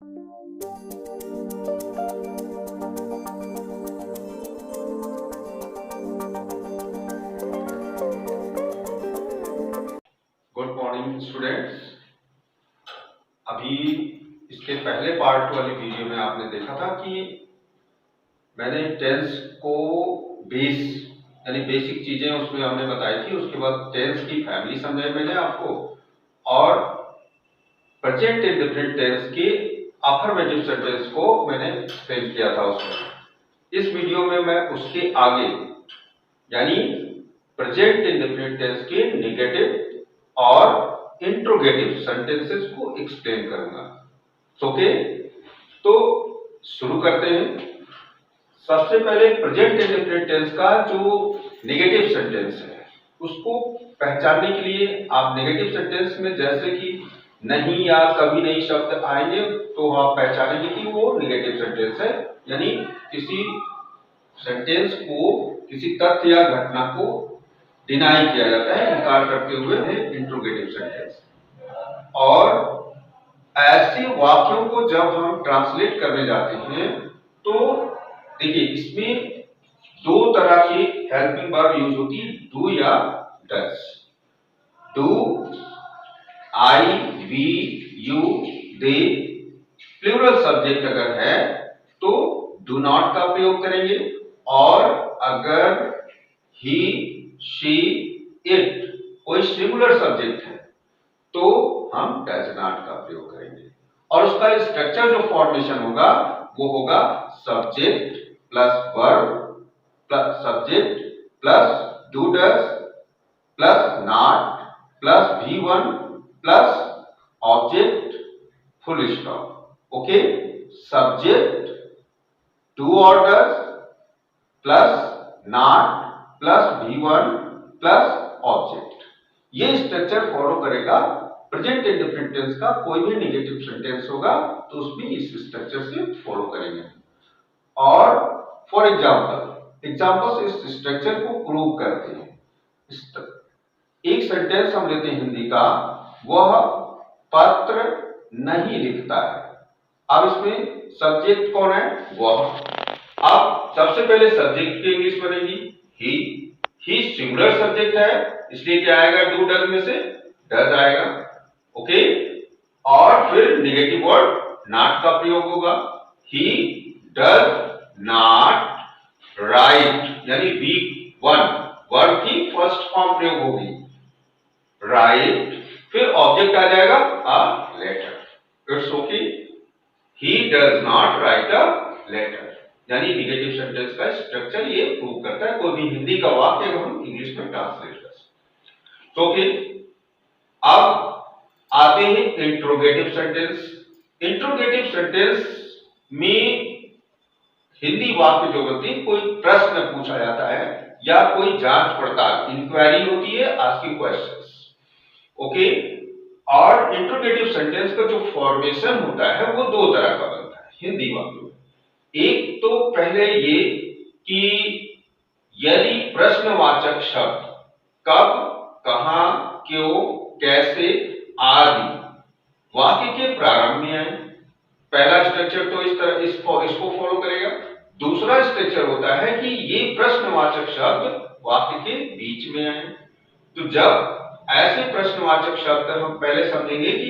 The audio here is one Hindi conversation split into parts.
Good morning students. अभी इसके पहले पार्ट वाली वीडियो में आपने देखा था कि मैंने टेंस को बेस यानी बेसिक चीजें उसमें हमने बताई थी। उसके बाद टेंस की फैमिली समझाई मैंने आपको, और प्रेजेंट इंडेफिनिट टेंस के अफर्मेटिव सेंटेंस को मैंने एक्सप्लेन किया था उसमें। इस वीडियो में मैं उसके आगे यानी प्रेजेंट इंडेफिनिट टेंस के नेगेटिव और इंट्रोगेटिव सेंटेंसेस को एक्सप्लेन करूंगा। ओके, तो शुरू करते हैं। सबसे पहले प्रेजेंट इंडेफिनिट टेंस का जो नेगेटिव सेंटेंस है उसको पहचानने के लिए आप नेगेटिव सेंटेंस में जैसे कि नहीं या कभी नहीं शब्द आएंगे तो आप पहचानेंगे कि वो नेगेटिव सेंटेंस है, यानी किसी सेंटेंस को, किसी तथ्य या घटना को डिनाई किया जाता है, इनकार करते हुए इंट्रोगेटिव सेंटेंस। और ऐसे वाक्यों को जब हम ट्रांसलेट करने जाते हैं तो देखिए इसमें दो तरह की हेल्पिंग वर्ब यूज होती है, डू या does. Do, I, we, you, they. Plural subject अगर है तो डू नॉट का प्रयोग करेंगे, और अगर ही, शी, इट कोई सिंगुलर सब्जेक्ट है तो हम डज नॉट का प्रयोग करेंगे। और उसका स्ट्रक्चर जो फॉर्मेशन होगा वो होगा subject plus verb plus subject plus do does plus not plus V1 plus object full stop. Okay, subject do और does plus not plus V1 plus object. ये स्ट्रक्चर फॉलो करेगा प्रेजेंट इंडेफिनिट टेंस का। कोई भी नेगेटिव सेंटेंस होगा तो उसमें इस स्ट्रक्चर से फॉलो करेंगे। और फॉर एग्जांपल इस स्ट्रक्चर को प्रूव करते हैं। एक सेंटेंस हम लेते हैं हिंदी का, वह पत्र नहीं लिखता है। अब इसमें सब्जेक्ट कौन है? वह। अब सबसे पहले सब्जेक्ट की इंग्लिश बनेगी ही सिंगुलर सब्जेक्ट है, इसलिए क्या आएगा? डू डज में से डज आएगा। ओके, और फिर नेगेटिव वर्ड नॉट का प्रयोग होगा। ही डज नॉट राइट, यानी V1 वर्ब की फर्स्ट फॉर्म प्रयोग होगी, राइट। फिर ऑब्जेक्ट आ जाएगा a letter. It's okay, he does not write a letter. यानी नेगेटिव सेंटेंस का स्ट्रक्चर ये प्रूव करता है। कोई भी हिंदी का वाक्य हम इंग्लिश में ट्रांसलेट कर सकते। ओके, अब आते हैं इंट्रोगेटिव सेंटेंस। इंट्रोगेटिव सेंटेंस में हिंदी वाक्य जो होती है, कोई प्रश्न पूछा जाता है या कोई जांच पड़ताल, इंक्वायरी होती है, आस्किंग क्वेश्चंस। ओके, और इंट्रोगेटिव सेंटेंस का जो फॉर्मेशन होता है वो दो तरह का बनता है हिंदी वाक्यों में। एक तो पहले ये कि यदि प्रश्नवाचक शब्द कब, कहां, क्यों, कैसे आदि वाक्य के प्रारंभ में आए, पहला स्ट्रक्चर तो इस तरह इसको फॉलो करेगा। दूसरा स्ट्रक्चर होता है कि ये प्रश्नवाचक शब्द वाक्य के बीच में आए। तो जब ऐसे प्रश्नवाचक शब्द हम पहले समझेंगे कि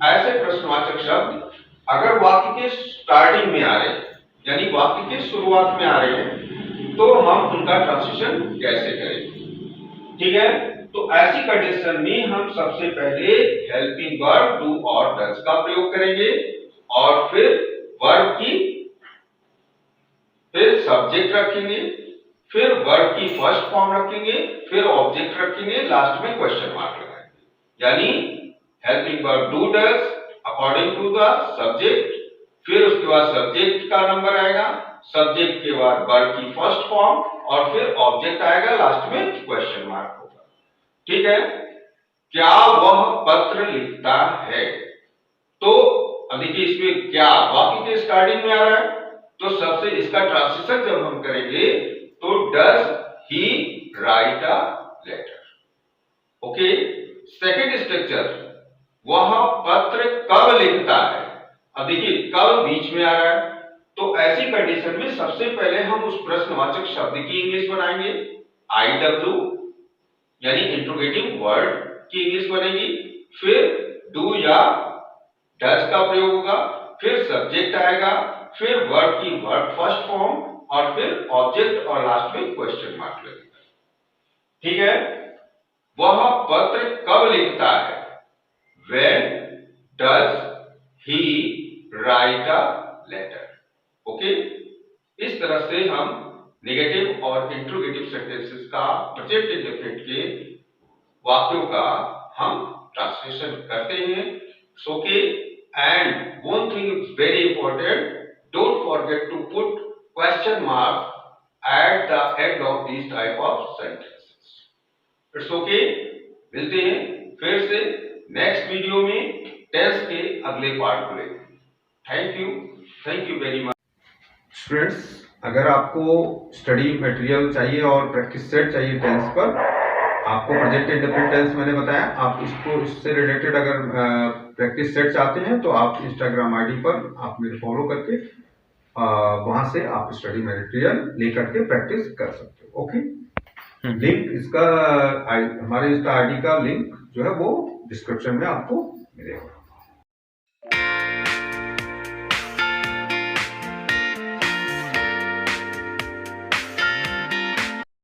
ऐसे प्रश्नवाचक शब्द अगर वाक्य के स्टार्टिंग में आ रहे हैं, यानी वाक्य के शुरुआत में आ रहे हैं, तो हम उनका ट्रांजिशन कैसे करेंगे। ठीक है, तो ऐसी कंडीशन में हम सबसे पहले हेल्पिंग वर्ब डू और डज का प्रयोग करेंगे, और फिर वर्ब की, फिर सब्जेक्ट रखेंगे, फिर वर्ब की फर्स्ट फॉर्म रखेंगे, फिर ऑब्जेक्ट रखेंगे, लास्ट में क्वेश्चन मार्क लगाएंगे। यानी helping verb do does according to the subject, फिर उसके बाद सब्जेक्ट का नंबर आएगा, सब्जेक्ट के बाद वर्ब की फर्स्ट फॉर्म, और फिर ऑब्जेक्ट आएगा, लास्ट में क्वेश्चन मार्क होगा। ठीक है, क्या वह पत्र लिखता है? तो अब देखिए इसमें क्या वाक्य के स्टार्टिंग में आ रहा है, तो सबसे इसका ट्रांसलेशन जब हम करेंगे तो does he write a letter. Okay, second structure, वह पत्र कब लिखता है? अब देखिए कब बीच में आ रहा है, तो ऐसी कंडीशन में सबसे पहले हम उस प्रश्नवाचक शब्द की इंग्लिश बनाएंगे, IW यानी इंट्रोगेटिव वर्ड की इंग्लिश बनेगी, फिर डू या डज का प्रयोग होगा, फिर सब्जेक्ट आएगा, फिर वर्ब की वर्ब फर्स्ट फॉर्म और फिर ऑब्जेक्ट और लास्ट में क्वेश्चन मार्क लगेगा। ठीक है, वह पत्र कब लिखता है, When does he write a letter? Okay, इस तरह से हम नेगेटिव और इंट्रोगेटिव सेंटेंसेस का प्रेजेंट इंडेफिनिट के वाक्यों का हम ट्रांसलेशन करते हैं। सो के and one thing is very important, don't forget to put question mark at the end of this type of sentences. It's okay, मिलते हैं फिर से नेक्स्ट वीडियो में टेंस के अगले पार्ट को लेकर। Thank you very much. Students, अगर आपको स्टडी मटेरियल चाहिए और प्रैक्टिस सेट चाहिए टेंस पर, आपको प्रेजेंट इंडेफिनिट टेंस मैंने बताया, आप इससे रिलेटेड अगर प्रैक्टिस सेट चाहते हैं तो आप इंस्टाग्राम आईडी पर आप मेरे फॉलो करके वहां से आप स्टडी मटेरियल लेकर के प्रैक्टिस कर सकते हो। ओके, लिंक इसका हमारे इंस्टा आईडी का लिंक जो है वो डिस्क्रिप्शन में आपको मिलेगा।